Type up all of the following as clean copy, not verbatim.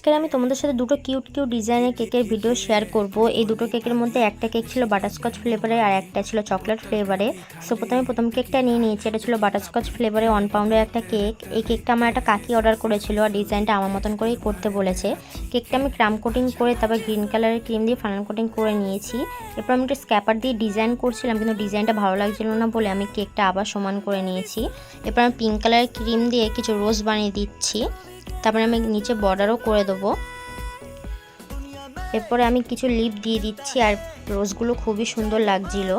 আজকে আমি তোমাদের সাথে দুটো কিউট ডিজাইনের কেকের ভিডিও শেয়ার করব। এই দুটো কেকের মধ্যে একটা কেক ছিল বাটারস্কচ ফ্লেভারে আর একটা ছিল চকলেট ফ্লেভারে। সো প্রথম কেকটা নিয়ে নিয়েছি। এটা ছিল বাটারস্কচ ফ্লেভারে 1 পাউন্ডের একটা কেক। এই কেকটা আমার একটা কাকি অর্ডার করেছিল আর ডিজাইনটা আমার মতন করেই করতে বলেছে। কেকটা আমি ক্রাম কোটিং করে তারপর গ্রিন কালারের ক্রিম দিয়ে ফানাল কোটিং করে নিয়েছি। এরপর আমি একটা স্ক্যাপার দিয়ে ডিজাইন করছিলাম, কিন্তু ডিজাইনটা ভালো লাগছিল না বলে আমি কেকটা আবার সমান করে নিয়েছি। এরপর আমি পিঙ্ক কালারের ক্রিম দিয়ে কিছু রোজ বানিয়ে দিচ্ছি। তারপরে আমি নিচে বর্ডারও করে দেবো। এরপরে আমি কিছু লিপ দিয়ে দিচ্ছি আর রোজগুলো খুবই সুন্দর লাগছিল।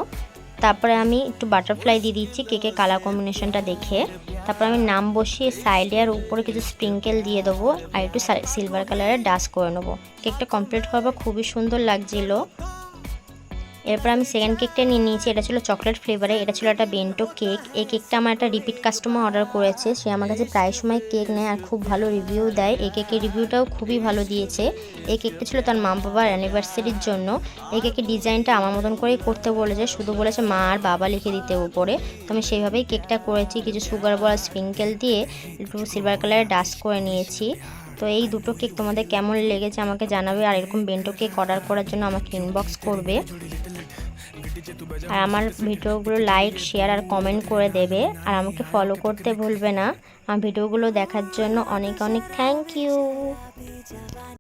তারপরে আমি একটু বাটারফ্লাই দিয়ে দিচ্ছি কেকের কালার কম্বিনেশনটা দেখে। তারপর আমি নাম বসিয়ে সাইডে আর উপরে কিছু স্প্রিঙ্কেল দিয়ে দেবো আর একটু সিলভার কালারের ডাস্ট করে নেবো। কেকটা কমপ্লিট হওয়ার পর খুবই সুন্দর লাগছিল। এরপর আমি সেকেন্ড কেকটা নিয়ে নিয়েছি। এটা ছিল চকলেট ফ্লেভারে। এটা ছিল একটা বেন্টো কেক। এই কেকটা আমার একটা রিপিট কাস্টমার অর্ডার করেছে। সে আমার কাছে প্রায় সময় কেক নেয় আর খুব ভালো রিভিউ দেয়। এই কেকের রিভিউটাও খুবই ভালো দিয়েছে। এই কেকটা ছিল তার মা বাবার অ্যানিভার্সারির জন্য। এই কেকের ডিজাইনটা আমার মতন করেই করতে বলেছে, শুধু বলেছে মা আর বাবা লিখে দিতে উপরে। তো আমি সেইভাবেই কেকটা করেছি। কিছু সুগার বল স্প্রিঙ্কেল দিয়ে একটু সিলভার কালারের ডাস্ট করে নিয়েছি। তো এই দুটো কেক তোমাদের কেমন লেগেছে আমাকে জানাবে। আর এরকম বেন্টো কেক অর্ডার করার জন্য আমাকে ইনবক্স করবে। আর আমার ভিডিওগুলো লাইক শেয়ার আর কমেন্ট করে দেবে। আর আমাকে ফলো করতে ভুলবে না। আমার ভিডিওগুলো দেখার জন্য অনেক অনেক থ্যাংক ইউ।